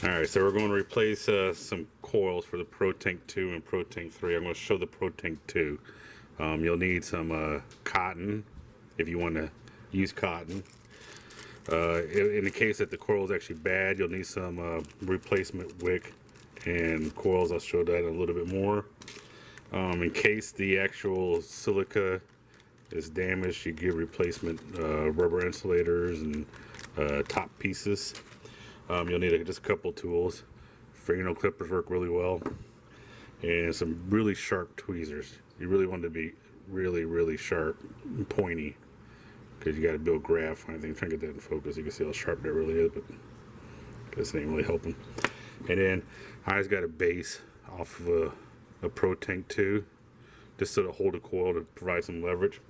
Alright, so we're going to replace some coils for the Protank 2 and Protank 3. I'm going to show the Protank 2. You'll need some cotton if you want to use cotton. In the case that the coil is actually bad, you'll need some replacement wick and coils. I'll show that a little bit more. In case the actual silica is damaged, you get replacement rubber insulators and top pieces. You'll need just a couple tools. Fingernail clippers work really well, and some really sharp tweezers. You really want to be really sharp and pointy, because you got to build graph. I think I'm trying to get that in focus. You can see how sharp that really is, but this ain't really helping. And then I just got a base off of a Protank 2, just to hold the coil to provide some leverage.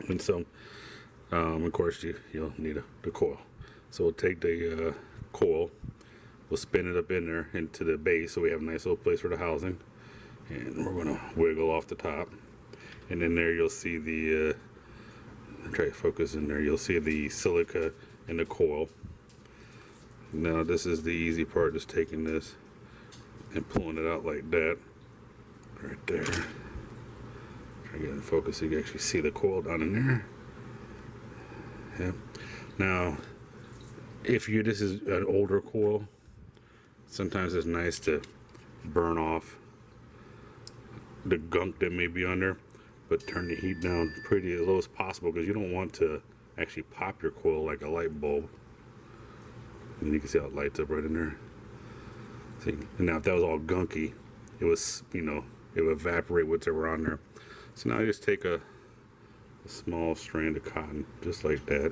And so, of course, you'll need the coil. So we'll take the coil, we'll spin it up in there into the base, so we have a nice little place for the housing. And we're gonna wiggle off the top, and in there you'll see the try to focus in there. You'll see the silica and the coil. Now this is the easy part, just taking this and pulling it out like that, right there. Try to get it in focus so you can actually see the coil down in there. Yeah. Now, if this is an older coil, sometimes it's nice to burn off the gunk that may be on there, but turn the heat down pretty as low as possible, because you don't want to actually pop your coil like a light bulb. And you can see how it lights up right in there. See, and now if that was all gunky, it was, it would evaporate whatever on there. So now I just take a small strand of cotton, just like that,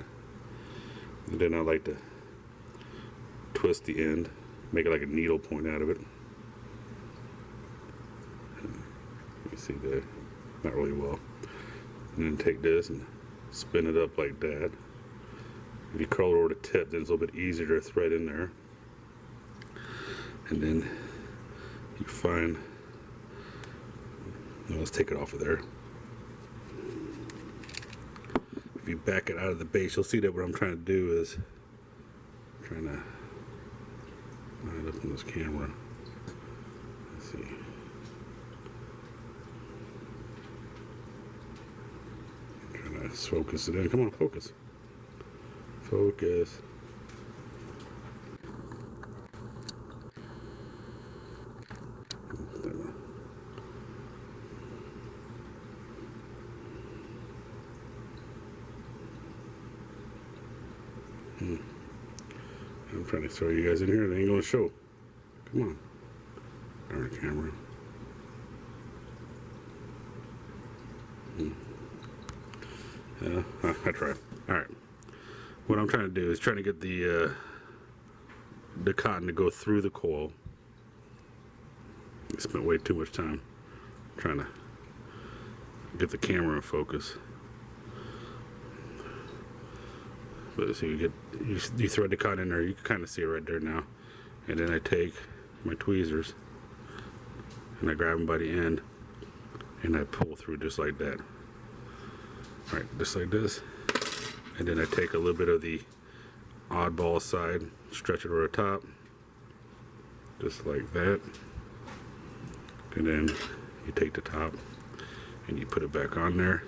and then I like to twist the end, make it like a needle point out of it. You see that? Not really well. And then take this and spin it up like that. If you curl it over the tip, then it's a little bit easier to thread in there. And then you find, let's take it off of there. If you back it out of the base, you'll see that what I'm trying to do is trying to line it up on this camera. Let's see. Trying to focus it in. Come on, focus. Focus. I'm trying to throw you guys in here. They ain't gonna show. Come on. Darn camera. I tried. All right. What I'm trying to do is trying to get the cotton to go through the coil. I spent way too much time trying to get the camera in focus. But so you thread the cotton in there. You can kind of see it right there now. And then I take my tweezers and I grab them by the end and I pull through just like that. All right, just like this. And then I take a little bit of the oddball side, stretch it over the top, just like that. And then you take the top and you put it back on there,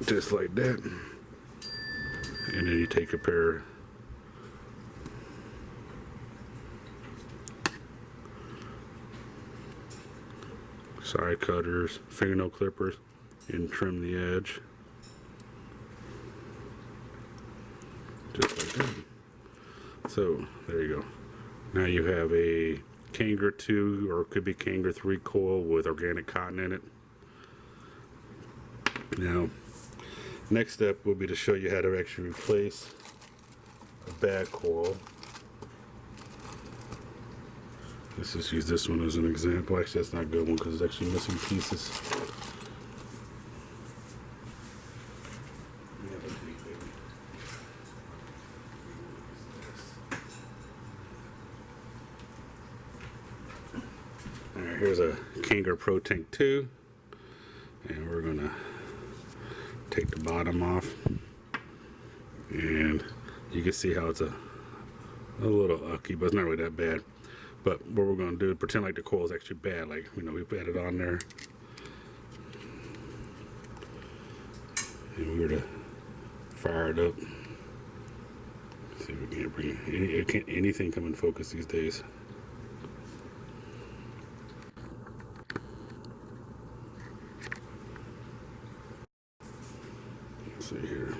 just like that. And then you take a pair side cutters, fingernail clippers, and trim the edge. Just like that. So there you go. Now you have a Kanger 2, or it could be Kanger 3 coil with organic cotton in it. Now, next step will be to show you how to actually replace a bad coil. Let's just use this one as an example. Actually, that's not a good one because it's actually missing pieces. Alright, here's a Kanger Protank 2, and we're gonna take the bottom off, and you can see how it's a a little ucky, but it's not really that bad. But what we're going to do is pretend like the coil is actually bad, like, you know, we put it on there. And we were to fire it up. See if we can't bring it. Can't anything come in focus these days. Let's see here.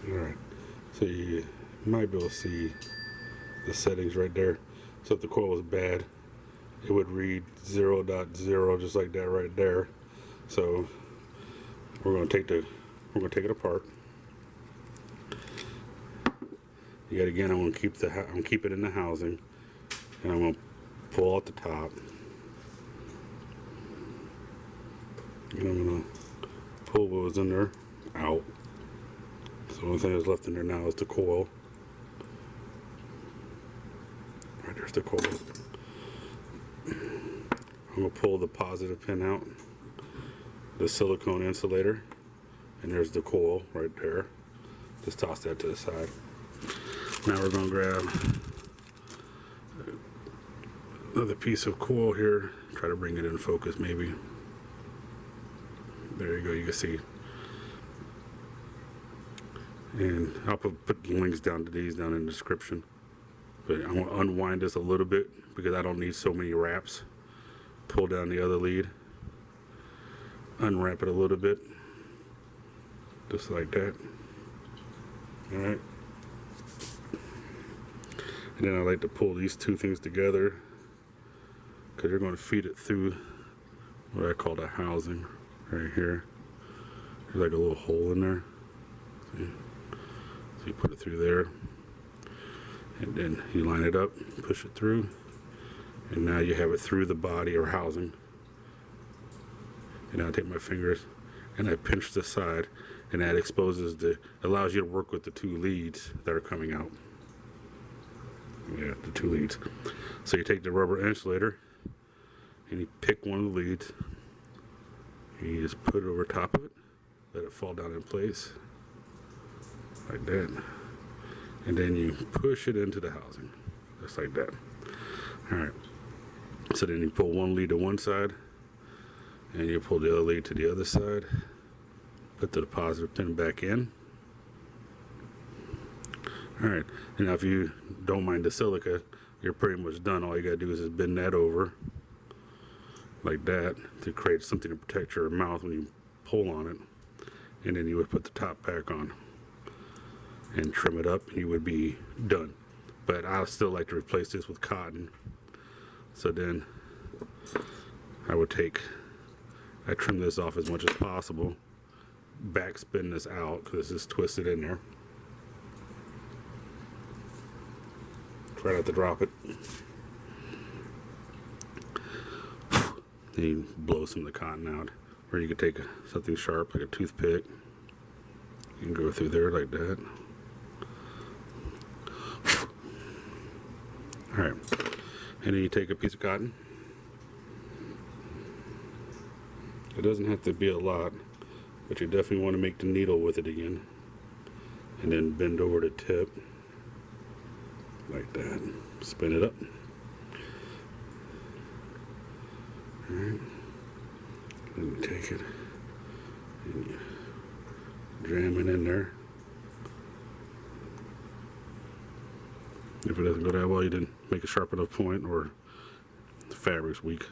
Alright, so you might be able to see the settings right there. So if the coil was bad, it would read 0.0 just like that right there. So we're going to take it apart. Yet again, I'm going to keep it in the housing, and I'm going to pull out the top, and I'm going to pull what was in there out. So the only thing that's left in there now is the coil. Right there's the coil. I'm going to pull the positive pin out, the silicone insulator, and there's the coil right there. Just toss that to the side. Now we're going to grab another piece of coil here, try to bring it in focus maybe. There you go, you can see. And I'll put the links down to these down in the description. But I'm going to unwind this a little bit because I don't need so many wraps. Pull down the other lead. Unwrap it a little bit. Just like that. Alright. And then I like to pull these two things together because you're going to feed it through what I call the housing right here. There's like a little hole in there. See? So you put it through there, and then you line it up, push it through, and now you have it through the body or housing. And now I take my fingers and I pinch the side, and that allows you to work with the two leads that are coming out. Yeah, the two leads. So you take the rubber insulator and you pick one of the leads, and you just put it over top of it, let it fall down in place like that, and then you push it into the housing just like that. Alright, so then you pull one lead to one side and you pull the other lead to the other side, put the positive pin back in. Alright, and now if you don't mind the silica, you're pretty much done. All you gotta do is just bend that over like that to create something to protect your mouth when you pull on it, and then you would put the top back on and trim it up, and you would be done. But I still like to replace this with cotton. So then I trim this off as much as possible, back spin this out because it's twisted in there. Try not to drop it. Then you blow some of the cotton out, or you could take something sharp like a toothpick. You can go through there like that. Alright, and then you take a piece of cotton. It doesn't have to be a lot, but you definitely want to make the needle with it again. And then bend over the tip like that. Spin it up. Alright, then you take it and you jam it in there. If it doesn't go that well, you didn't make a sharp enough point, or the fabric's weak.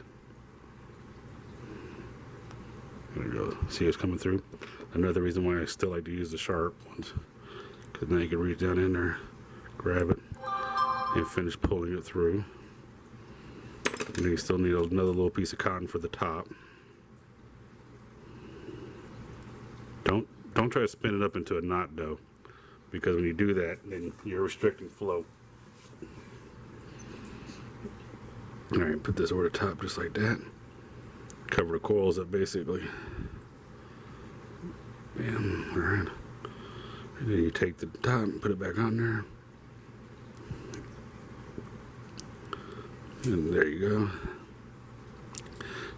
There you go. See it's coming through? Another reason why I still like to use the sharp ones, because now you can reach down in there, grab it, and finish pulling it through. And then you still need another little piece of cotton for the top. Don't try to spin it up into a knot though, because when you do that, then you're restricting flow. Alright, put this over the top just like that. Cover the coils up basically. Bam, alright. And then you take the top and put it back on there. And there you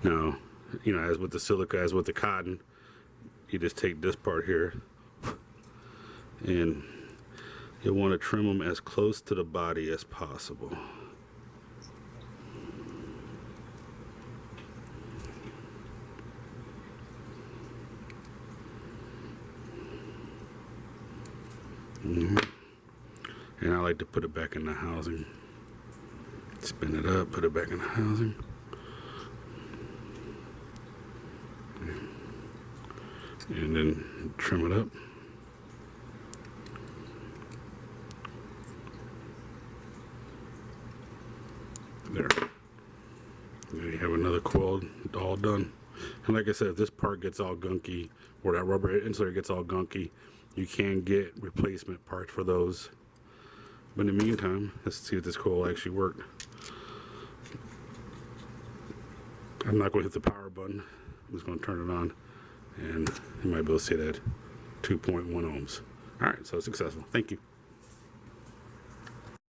go. Now, you know, as with the silica, as with the cotton, you just take this part here and You'll want to trim them as close to the body as possible. And I like to put it back in the housing. Spin it up, put it back in the housing. And then trim it up. There. There you have another coil all done. And like I said, if this part gets all gunky, or that rubber insulator gets all gunky, you can get replacement parts for those. But in the meantime, let's see if this coil actually worked. I'm not going to hit the power button. I'm just going to turn it on, and you might be able to see that 2.1 ohms. All right, so successful. Thank you.